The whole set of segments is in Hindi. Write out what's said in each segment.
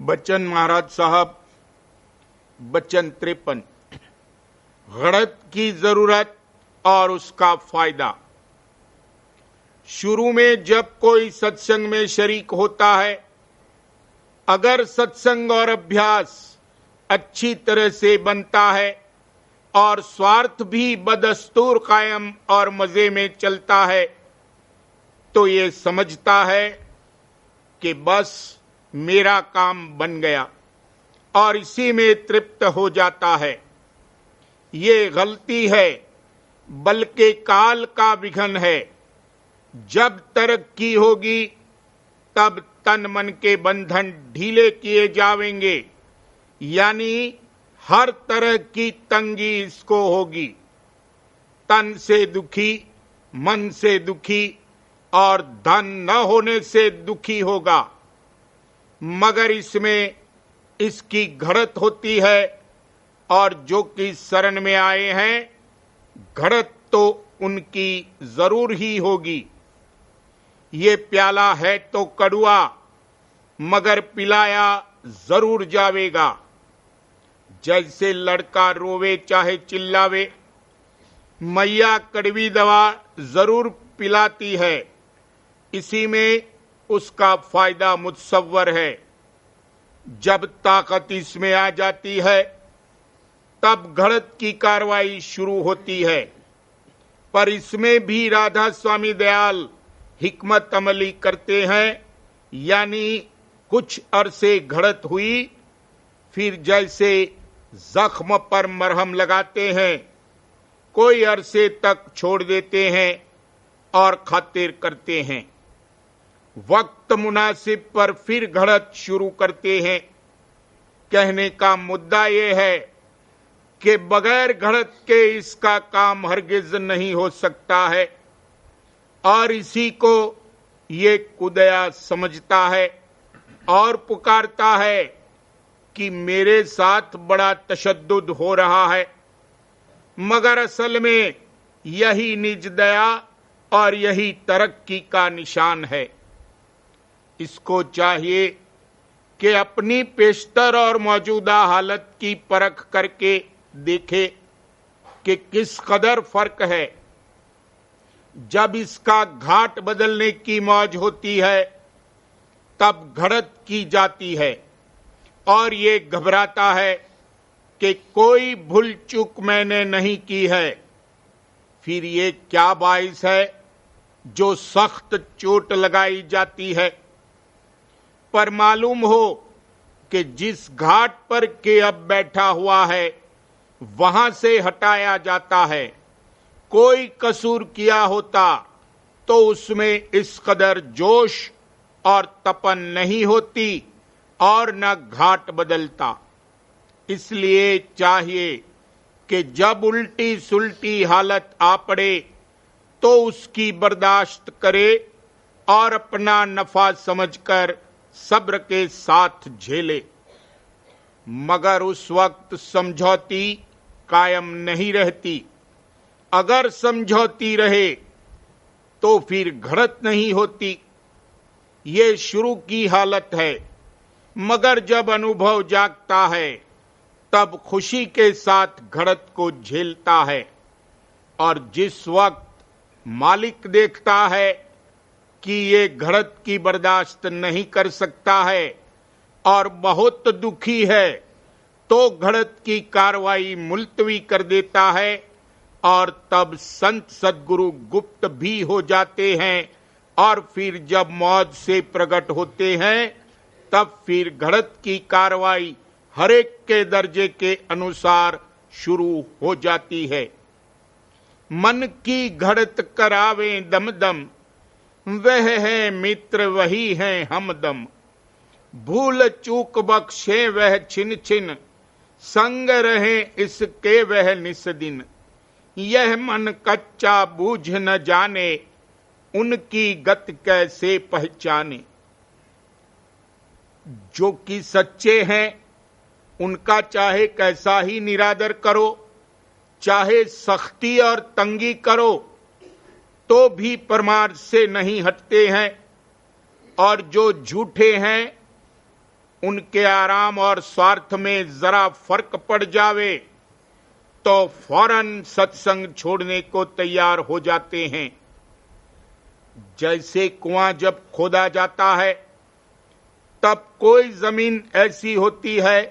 बच्चन महाराज साहब, बच्चन 53। घड़त की जरूरत और उसका फायदा। शुरू में जब कोई सत्संग में शरीक होता है, अगर सत्संग और अभ्यास अच्छी तरह से बनता है और स्वार्थ भी बदस्तूर कायम और मजे में चलता है, तो ये समझता है कि बस मेरा काम बन गया और इसी में तृप्त हो जाता है। ये गलती है, बल्कि काल का विघन है। जब तरक्की होगी तब तन मन के बंधन ढीले किए जावेंगे, यानी हर तरह की तंगी इसको होगी। तन से दुखी, मन से दुखी और धन न होने से दुखी होगा, मगर इसमें इसकी घड़त होती है। और जो कि शरण में आए हैं, घड़त तो उनकी जरूर ही होगी। ये प्याला है तो कड़ुआ, मगर पिलाया जरूर जावेगा। जैसे लड़का रोवे चाहे चिल्लावे, मैया कड़वी दवा जरूर पिलाती है। इसी में उसका फायदा मुतसव्वर है। जब ताकत इसमें आ जाती है, तब घड़त की कार्रवाई शुरू होती है। पर इसमें भी राधा स्वामी दयाल हिकमत अमली करते हैं, यानी कुछ अरसे घड़त हुई, फिर जैसे जख्म पर मरहम लगाते हैं, कोई अरसे तक छोड़ देते हैं और खातिर करते हैं। वक्त मुनासिब पर फिर घड़त शुरू करते हैं। कहने का मुद्दा यह है कि बगैर घड़त के इसका काम हरगिज नहीं हो सकता है, और इसी को ये कुदया समझता है और पुकारता है कि मेरे साथ बड़ा तशद्दुद हो रहा है, मगर असल में यही निज दया और यही तरक्की का निशान है। इसको चाहिए कि अपनी पेशतर और मौजूदा हालत की परख करके देखे कि किस कदर फर्क है। जब इसका घाट बदलने की मौज होती है, तब घड़त की जाती है और ये घबराता है कि कोई भूल चूक मैंने नहीं की है। फिर ये क्या बाइस है जो सख्त चोट लगाई जाती है। पर मालूम हो कि जिस घाट पर के अब बैठा हुआ है, वहां से हटाया जाता है। कोई कसूर किया होता तो उसमें इस कदर जोश और तपन नहीं होती और न घाट बदलता। इसलिए चाहिए कि जब उल्टी सुल्टी हालत आ पड़े तो उसकी बर्दाश्त करे और अपना नफा समझकर सब्र के साथ झेले। मगर उस वक्त समझौती कायम नहीं रहती। अगर समझौती रहे तो फिर घड़त नहीं होती। ये शुरू की हालत है, मगर जब अनुभव जागता है, तब खुशी के साथ घड़त को झेलता है। और जिस वक्त मालिक देखता है कि ये घड़त की बर्दाश्त नहीं कर सकता है और बहुत दुखी है, तो घड़त की कार्रवाई मुलतवी कर देता है। और तब संत सद्गुरु गुप्त भी हो जाते हैं, और फिर जब मौज से प्रकट होते हैं, तब फिर घड़त की कार्रवाई हरेक के दर्जे के अनुसार शुरू हो जाती है। मन की घड़त करावे दम दम, वह है मित्र वही है हमदम। भूल चूक बख्शे वह छिन छिन, संग रहे इसके वह निस दिन। यह मन कच्चा बूझ न जाने, उनकी गत कैसे पहचाने। जो कि सच्चे हैं, उनका चाहे कैसा ही निरादर करो, चाहे सख्ती और तंगी करो, तो भी परमार्थ से नहीं हटते हैं। और जो झूठे हैं, उनके आराम और स्वार्थ में जरा फर्क पड़ जावे तो फौरन सत्संग छोड़ने को तैयार हो जाते हैं। जैसे कुआं जब खोदा जाता है तब कोई जमीन ऐसी होती है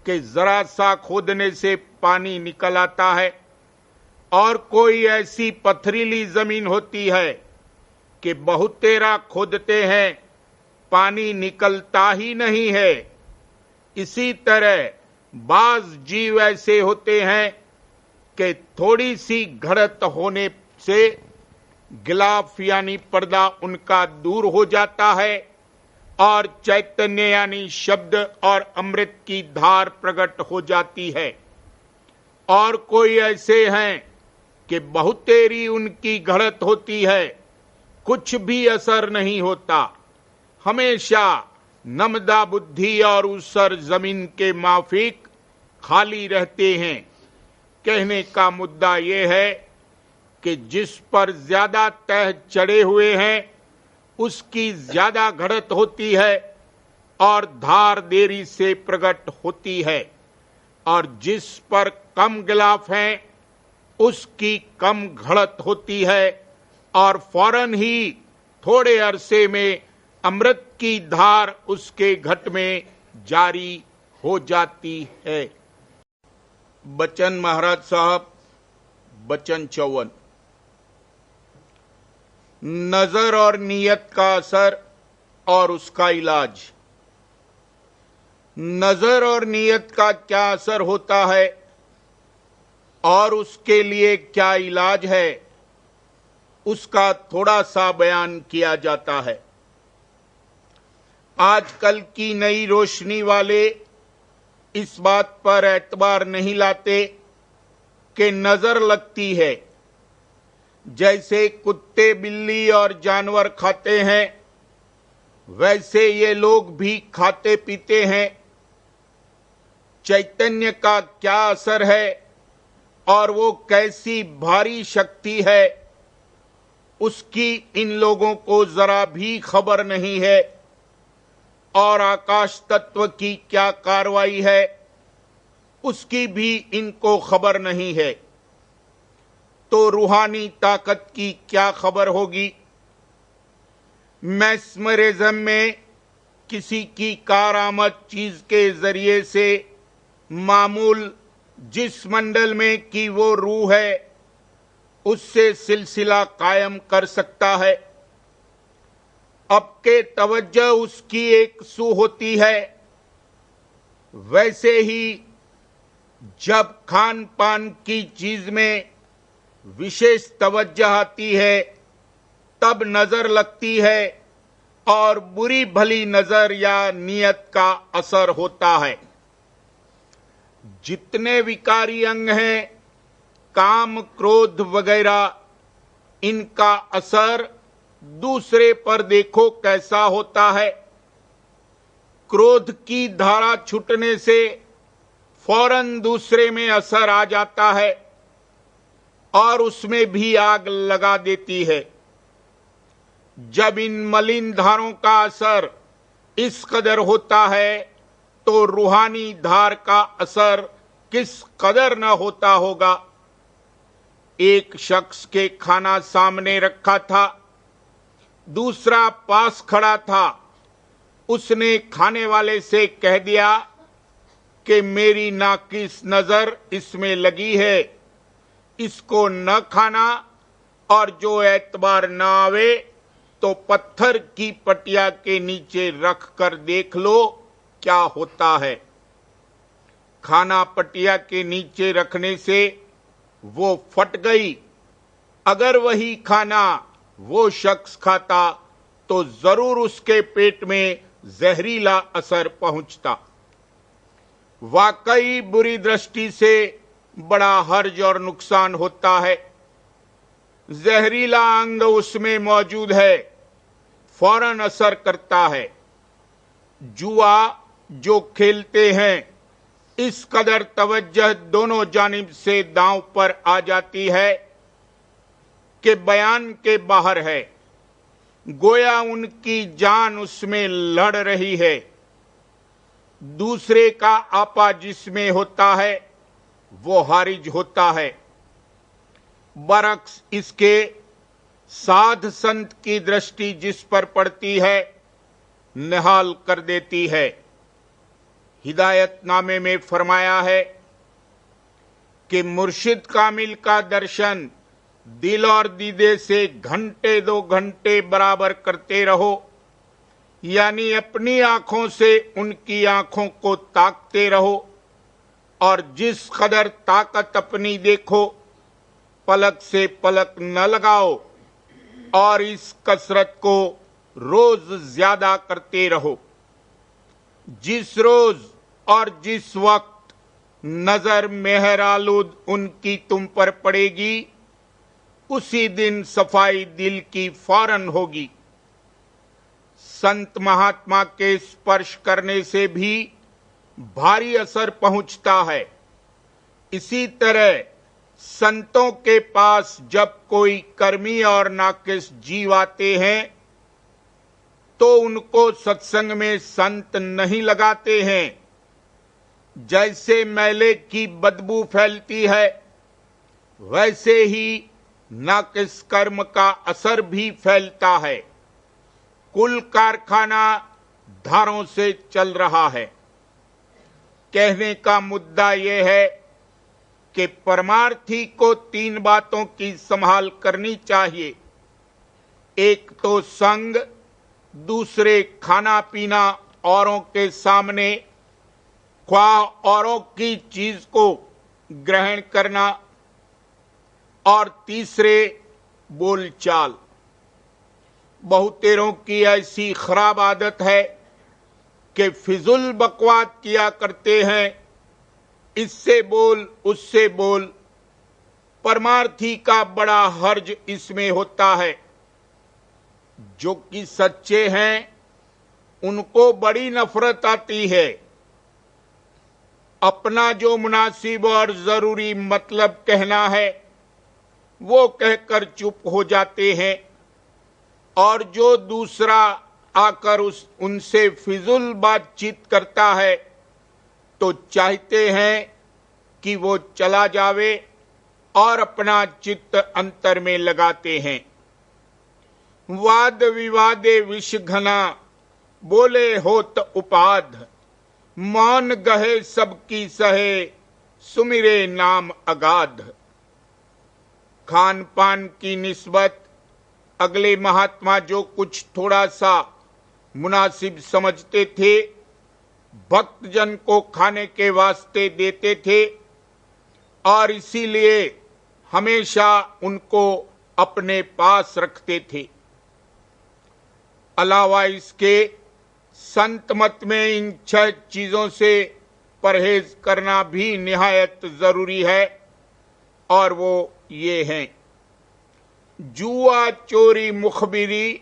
कि जरा सा खोदने से पानी निकल आता है, और कोई ऐसी पथरीली जमीन होती है कि बहुतेरा खोदते हैं पानी निकलता ही नहीं है। इसी तरह बाज जीव ऐसे होते हैं कि थोड़ी सी घड़त होने से गिलाफ यानी पर्दा उनका दूर हो जाता है और चैतन्य यानी शब्द और अमृत की धार प्रकट हो जाती है। और कोई ऐसे हैं कि बहुतेरी उनकी घड़त होती है, कुछ भी असर नहीं होता, हमेशा नमदा बुद्धि और ऊसर जमीन के माफिक खाली रहते हैं। कहने का मुद्दा यह है कि जिस पर ज्यादा तह चढ़े हुए हैं उसकी ज्यादा घड़त होती है और धार देरी से प्रकट होती है, और जिस पर कम गिलाफ है उसकी कम घड़त होती है और फौरन ही थोड़े अरसे में अमृत की धार उसके घट में जारी हो जाती है। बचन महाराज साहब, बचन 54। नजर और नीयत का असर और उसका इलाज। नजर और नीयत का क्या असर होता है और उसके लिए क्या इलाज है, उसका थोड़ा सा बयान किया जाता है। आजकल की नई रोशनी वाले इस बात पर एतबार नहीं लाते कि नजर लगती है। जैसे कुत्ते बिल्ली और जानवर खाते हैं वैसे ये लोग भी खाते पीते हैं। चैतन्य का क्या असर है और वो कैसी भारी शक्ति है उसकी इन लोगों को जरा भी खबर नहीं है, और आकाश तत्व की क्या कार्रवाई है उसकी भी इनको खबर नहीं है। तो रूहानी ताकत की क्या खबर होगी। मैस्मरिज्म में किसी की कारामद चीज के जरिए से मामूल जिस मंडल में की वो रूह है उससे सिलसिला कायम कर सकता है। अब के तवज्जो उसकी एक सू होती है। वैसे ही जब खान पान की चीज में विशेष तवज्जो आती है तब नजर लगती है और बुरी भली नजर या नियत का असर होता है। जितने विकारी अंग हैं, काम क्रोध वगैरह, इनका असर दूसरे पर देखो कैसा होता है। क्रोध की धारा छूटने से फौरन दूसरे में असर आ जाता है और उसमें भी आग लगा देती है। जब इन मलिन धारों का असर इस कदर होता है तो रूहानी धार का असर किस कदर न होता होगा। एक शख्स के खाना सामने रखा था, दूसरा पास खड़ा था। उसने खाने वाले से कह दिया कि मेरी नाकिस नजर इसमें लगी है, इसको न खाना, और जो एतबार न आवे तो पत्थर की पटिया के नीचे रख कर देख लो क्या होता है। खाना पटिया के नीचे रखने से वो फट गई। अगर वही खाना वो शख्स खाता तो जरूर उसके पेट में जहरीला असर पहुंचता। वाकई बुरी दृष्टि से बड़ा हर्ज और नुकसान होता है। जहरीला अंग उसमें मौजूद है, फौरन असर करता है। जुआ जो खेलते हैं, इस कदर तवज्जो दोनों जानिब से दांव पर आ जाती है कि बयान के बाहर है। गोया उनकी जान उसमें लड़ रही है। दूसरे का आपा जिसमें होता है वो हारिज होता है। बरक्स इसके साध संत की दृष्टि जिस पर पड़ती है निहाल कर देती है। हिदायतनामे में फरमाया है कि मुर्शिद कामिल का दर्शन दिल और दीदे से घंटे 2 घंटे बराबर करते रहो, यानी अपनी आंखों से उनकी आंखों को ताकते रहो, और जिस कदर ताकत अपनी देखो पलक से पलक न लगाओ, और इस कसरत को रोज ज्यादा करते रहो। जिस रोज और जिस वक्त नजर मेहरालूद उनकी तुम पर पड़ेगी उसी दिन सफाई दिल की फौरन होगी। संत महात्मा के स्पर्श करने से भी भारी असर पहुंचता है। इसी तरह संतों के पास जब कोई कर्मी और नाकिस जीव आते हैं तो उनको सत्संग में संत नहीं लगाते हैं। जैसे मैले की बदबू फैलती है वैसे ही नाकिस कर्म का असर भी फैलता है। कुल कारखाना धारों से चल रहा है। कहने का मुद्दा यह है कि परमार्थी को 3 बातों की संभाल करनी चाहिए। एक तो संग, दूसरे खाना पीना औरों के सामने, ख्वाह औरों की चीज को ग्रहण करना, और तीसरे बोलचाल। बहुतेरों की ऐसी खराब आदत है कि फिजुल बकवास किया करते हैं, इससे बोल उससे बोल। परमार्थी का बड़ा हर्ज इसमें होता है। जो कि सच्चे हैं उनको बड़ी नफरत आती है। अपना जो मुनासिब और जरूरी मतलब कहना है वो कहकर चुप हो जाते हैं, और जो दूसरा आकर उनसे फिजुल बातचीत करता है तो चाहते हैं कि वो चला जावे और अपना चित्त अंतर में लगाते हैं। वाद विवादे विष घना, बोले होत उपाध, मौन गहे सबकी सहे, सुमिरे नाम अगाध। खान पान की निस्बत अगले महात्मा जो कुछ थोड़ा सा मुनासिब समझते थे भक्तजन को खाने के वास्ते देते थे, और इसीलिए हमेशा उनको अपने पास रखते थे। अलावा इसके संत मत में इन 6 चीजों से परहेज करना भी निहायत जरूरी है, और वो ये हैं: जुआ चोरी मुखबिरी,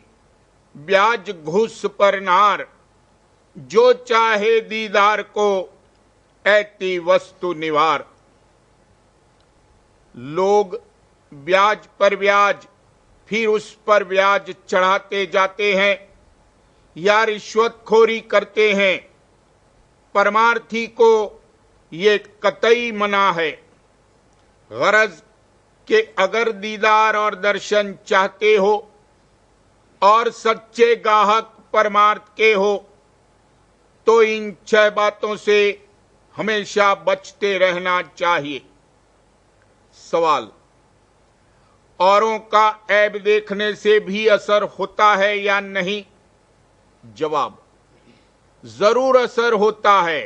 ब्याज घूस पर नार, जो चाहे दीदार को ऐती वस्तु निवार। लोग ब्याज पर ब्याज फिर उस पर ब्याज चढ़ाते जाते हैं या रिश्वतखोरी करते हैं। परमार्थी को ये कतई मना है। गरज कि अगर दीदार और दर्शन चाहते हो और सच्चे गाहक परमार्थ के हो तो इन 6 बातों से हमेशा बचते रहना चाहिए। सवाल: औरों का ऐब देखने से भी असर होता है या नहीं? जवाब: जरूर असर होता है।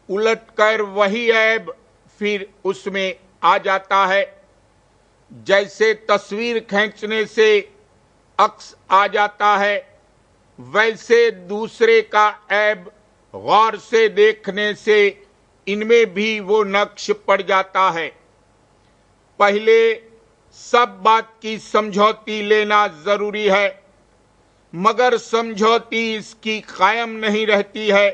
उलटकर वही ऐब फिर उसमें आ जाता है। जैसे तस्वीर खींचने से अक्स आ जाता है, वैसे दूसरे का ऐब गौर से देखने से इनमें भी वो नक्श पड़ जाता है। पहले सब बात की समझौती लेना जरूरी है, मगर समझौती इसकी कायम नहीं रहती है।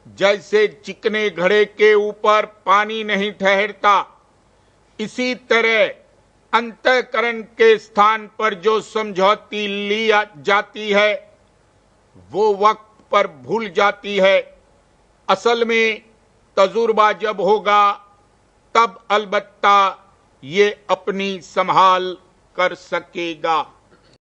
जैसे चिकने घड़े के ऊपर पानी नहीं ठहरता, इसी तरह अंतःकरण के स्थान पर जो समझौती ली जाती है वो वक्त पर भूल जाती है असल में तजुर्बा जब होगा तब अलबत्ता ये अपनी संभाल कर सकेगा।